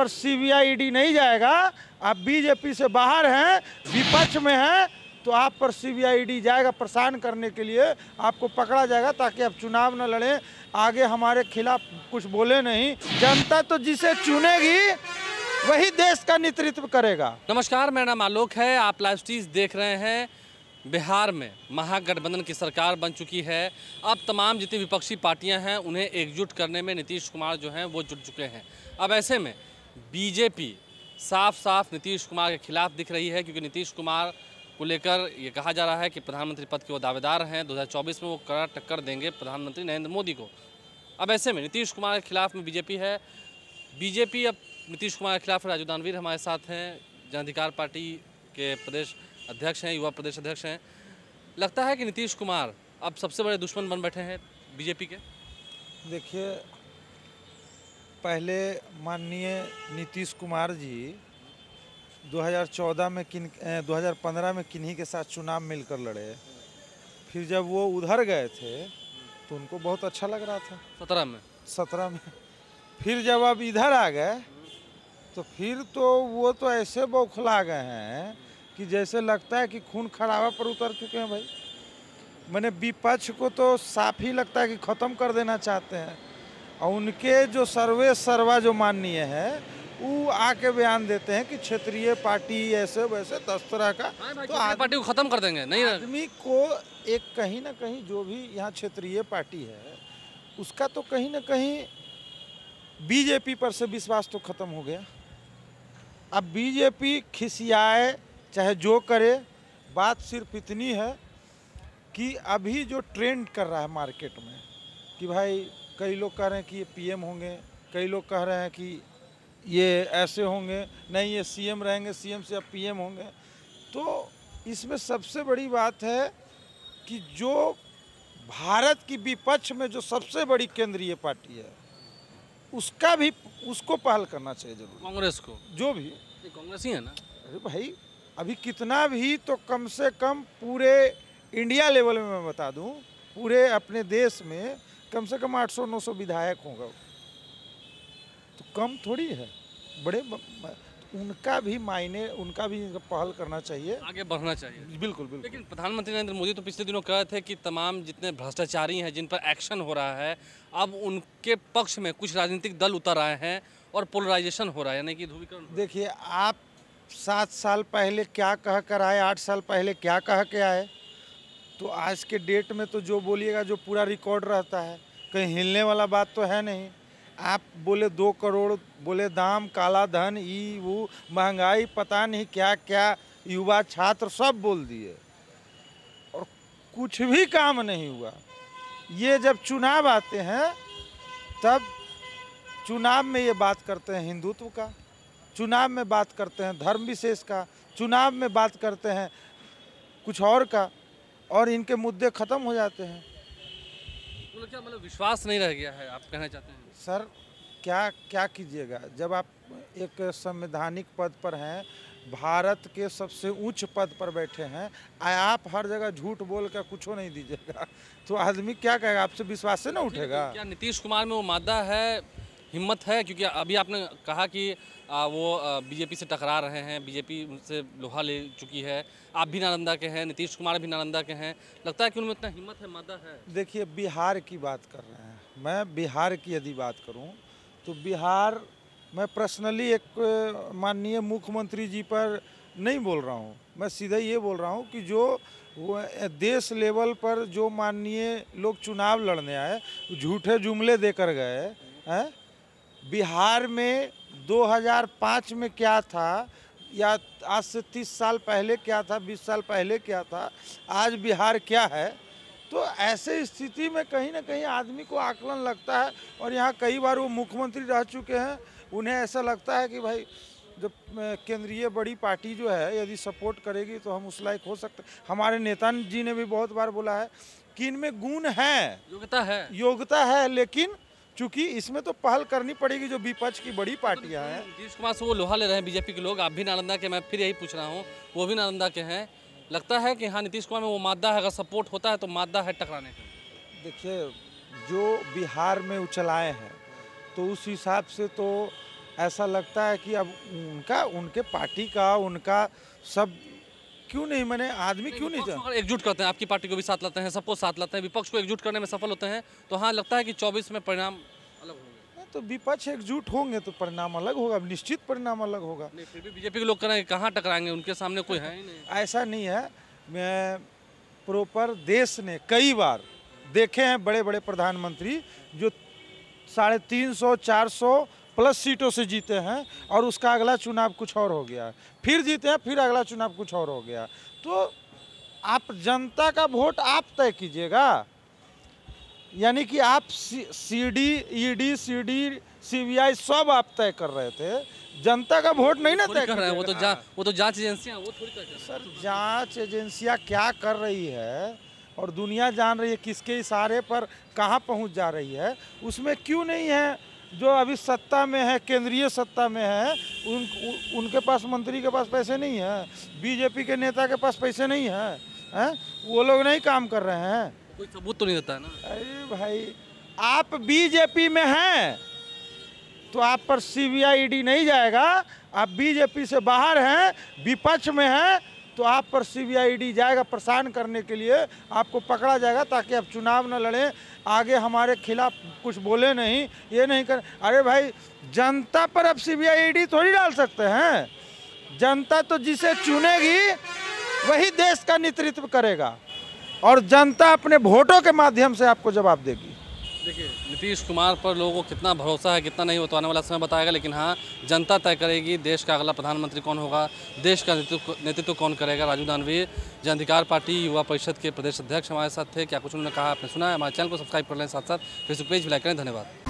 पर CBI ED नहीं जाएगा। आप बीजेपी से बाहर हैं, विपक्ष में हैं, तो आप पर सीबीआई ईडी जाएगा परेशान करने के लिए, आपको पकड़ा जाएगा ताकि आप चुनाव न लड़ें, आगे हमारे खिलाफ कुछ बोले नहीं। जनता तो जिसे चुनेगी वही देश का नेतृत्व करेगा। नमस्कार, मेरा नाम आलोक है। आप लाइव स्ट्रीम देख रहे हैं। बिहार में महागठबंधन की सरकार बन चुकी है। अब तमाम जितनी विपक्षी पार्टियां हैं उन्हें एकजुट करने में नीतीश कुमार जो हैं वो जुट चुके हैं। अब ऐसे में बीजेपी साफ साफ नीतीश कुमार के खिलाफ दिख रही है, क्योंकि नीतीश कुमार को लेकर ये कहा जा रहा है कि प्रधानमंत्री पद के वो दावेदार हैं। 2024 में वो कड़ा टक्कर देंगे प्रधानमंत्री नरेंद्र मोदी को। अब ऐसे में नीतीश कुमार के खिलाफ में बीजेपी है। बीजेपी अब नीतीश कुमार के खिलाफ राजू दानवीर हमारे साथ हैं, जन अधिकार पार्टी के प्रदेश अध्यक्ष हैं, युवा प्रदेश अध्यक्ष हैं। लगता है कि नीतीश कुमार अब सबसे बड़े दुश्मन बन बैठे हैं बीजेपी के। देखिए, पहले माननीय नीतीश कुमार जी 2014 में 2015 में किन्हीं के साथ चुनाव मिलकर लड़े। फिर जब वो उधर गए थे तो उनको बहुत अच्छा लग रहा था। 17 में फिर जब अब इधर आ गए तो फिर तो वो तो ऐसे बौखला गए हैं कि जैसे लगता है कि खून खराबा पर उतर चुके हैं भाई। मैंने विपक्ष को तो साफ ही लगता है कि ख़त्म कर देना चाहते हैं। और उनके जो सर्वे सर्वा जो माननीय है वो आके बयान देते हैं कि क्षेत्रीय पार्टी ऐसे वैसे 10 तरह का, तो पार्टी को ख़त्म कर देंगे। नहीं, आदमी को एक कहीं ना कहीं जो भी यहाँ क्षेत्रीय पार्टी है उसका तो कहीं ना कहीं बीजेपी पर से विश्वास तो ख़त्म हो गया। अब बीजेपी खिसियाए चाहे जो करे, बात सिर्फ इतनी है कि अभी जो ट्रेंड कर रहा है मार्केट में कि भाई कई लोग कह रहे हैं कि ये पीएम होंगे, कई लोग कह रहे हैं कि ये ऐसे होंगे, नहीं ये सीएम रहेंगे, सीएम से अब पीएम होंगे। तो इसमें सबसे बड़ी बात है कि जो भारत की विपक्ष में जो सबसे बड़ी केंद्रीय पार्टी है उसको पहल करना चाहिए जरूर। कांग्रेस को, जो भी कांग्रेस ही है ना। अरे भाई, अभी कितना भी तो कम से कम पूरे इंडिया लेवल में मैं बता दूं, पूरे अपने देश में कम से कम 800-900 विधायक होगा, तो कम थोड़ी है। बड़े उनका भी मायने, उनका भी पहल करना चाहिए, आगे बढ़ना चाहिए। बिल्कुल बिल्कुल। लेकिन प्रधानमंत्री नरेंद्र मोदी तो पिछले दिनों कह रहे थे कि तमाम जितने भ्रष्टाचारी हैं जिन पर एक्शन हो रहा है, अब उनके पक्ष में कुछ राजनीतिक दल उतर आए हैं और पोलराइजेशन हो रहा है, यानी कि ध्रुवीकरण। देखिए, आप 7 साल पहले क्या कह कर आए, 8 साल पहले क्या कह के आए, तो आज के डेट में तो जो बोलिएगा जो पूरा रिकॉर्ड रहता है, कहीं हिलने वाला बात तो है नहीं। आप बोले 2 करोड़, बोले दाम, काला धन, वो महंगाई, पता नहीं क्या क्या, युवा छात्र सब बोल दिए और कुछ भी काम नहीं हुआ। ये जब चुनाव आते हैं तब चुनाव में ये बात करते हैं हिंदुत्व का, चुनाव में बात करते हैं धर्म विशेष का, चुनाव में बात करते हैं कुछ और का, और इनके मुद्दे खत्म हो जाते हैं। तो क्या मतलब विश्वास नहीं रह गया है, आप कहना चाहते हैं? सर, क्या कीजिएगा, जब आप एक संवैधानिक पद पर हैं, भारत के सबसे उच्च पद पर बैठे हैं, आप हर जगह झूठ बोल कर कुछ नहीं दीजिएगा तो आदमी क्या कहेगा, आपसे विश्वास से ना उठेगा। क्या नीतीश कुमार में वो मादा है, हिम्मत है? क्योंकि अभी आपने कहा कि वो बीजेपी से टकरा रहे हैं, बीजेपी उनसे लोहा ले चुकी है, आप भी नालंदा के हैं, नीतीश कुमार भी नालंदा के हैं, लगता है कि उनमें इतना हिम्मत है, मादा है? देखिए, बिहार की बात कर रहे हैं, मैं बिहार की यदि बात करूं तो बिहार, मैं पर्सनली एक माननीय मुख्यमंत्री जी पर नहीं बोल रहा हूं, मैं सीधा ये बोल रहा हूं कि जो देश लेवल पर जो माननीय लोग चुनाव लड़ने आए, झूठे जुमले देकर गए हैं। बिहार में 2005 में क्या था, या आज से 30 साल पहले क्या था, 20 साल पहले क्या था, आज बिहार क्या है, तो ऐसे स्थिति में कहीं ना कहीं आदमी को आकलन लगता है। और यहाँ कई बार वो मुख्यमंत्री रह चुके हैं, उन्हें ऐसा लगता है कि भाई जब केंद्रीय बड़ी पार्टी जो है यदि सपोर्ट करेगी तो हम उस लायक हो सकते। हमारे नेता जी ने भी बहुत बार बोला है कि इनमें गुण है, योग्यता है, लेकिन चूंकि इसमें तो पहल करनी पड़ेगी जो विपक्ष की बड़ी पार्टियां हैं। नीतीश कुमार से वो लोहा ले रहे हैं बीजेपी के लोग, आप भी नालंदा के, मैं फिर यही पूछ रहा हूँ, वो भी नालंदा के हैं, लगता है कि हाँ नीतीश कुमार में वो मादा है, अगर सपोर्ट होता है तो मादा है टकराने का? देखिए, जो बिहार में उचलाए हैं तो उस हिसाब से तो ऐसा लगता है कि अब उनके पार्टी का उनका सब क्यों नहीं, मैंने आदमी क्यों नहीं विपक्ष अगर एकजुट करते हैं, आपकी पार्टी को भी साथ लाते हैं, सबको साथ लाते हैं, विपक्ष को एकजुट करने में सफल होते हैं, तो हाँ लगता है कि 24 में परिणाम अलग होंगे। तो विपक्ष एकजुट होंगे तो परिणाम अलग होगा, निश्चित परिणाम अलग होगा। नहीं, फिर भी बीजेपी के लोग कह रहे हैं कहाँ टकराएंगे, उनके सामने कोई है ही नहीं। ऐसा नहीं है। मैं प्रॉपर देश ने कई बार देखे हैं बड़े बड़े प्रधानमंत्री जो 350 400 प्लस सीटों से जीते हैं और उसका अगला चुनाव कुछ और हो गया, फिर जीते हैं, फिर अगला चुनाव कुछ और हो गया। तो आप जनता का वोट आप तय कीजिएगा, यानी कि आप सीडी ईडी सीडी सीबीआई सब आप तय कर रहे थे, जनता का वोट नहीं ना तय कर रहे हैं। वो तो जांच एजेंसियां वो थोड़ी तय कर रही हैं। सर जांच एजेंसियां क्या कर रही है और दुनिया जान रही है किसके इशारे पर कहां पहुंच जा रही है, उसमें क्यों नहीं है जो अभी सत्ता में है, केंद्रीय सत्ता में है, उनके पास, मंत्री के पास पैसे नहीं है, बीजेपी के नेता के पास पैसे नहीं है, वो लोग नहीं काम कर रहे हैं। कोई सबूत तो नहीं देता है ना। अरे भाई आप बीजेपी में हैं तो आप पर सीबीआई ईडी नहीं जाएगा, आप बीजेपी से बाहर हैं, विपक्ष में हैं तो आप पर सीबीआई ईडी जाएगा, परेशान करने के लिए आपको पकड़ा जाएगा ताकि आप चुनाव न लड़ें, आगे हमारे खिलाफ कुछ बोले नहीं, ये नहीं कर। अरे भाई जनता पर अब सीबीआई ईडी थोड़ी डाल सकते हैं, जनता तो जिसे चुनेगी वही देश का नेतृत्व करेगा और जनता अपने वोटों के माध्यम से आपको जवाब देगी। देखिए नीतीश कुमार पर लोगों को कितना भरोसा है कितना नहीं, वो तो आने वाला समय बताएगा, लेकिन हाँ जनता तय करेगी देश का अगला प्रधानमंत्री कौन होगा, देश का नेतृत्व कौन करेगा। राजू दानवे जन अधिकार पार्टी युवा परिषद के प्रदेश अध्यक्ष हमारे साथ थे। क्या कुछ उन्होंने कहा आपने सुना है। हमारे चैनल को सब्सक्राइब कर लें, साथ साथ फेसबुक पेज भी लाइक करें। धन्यवाद।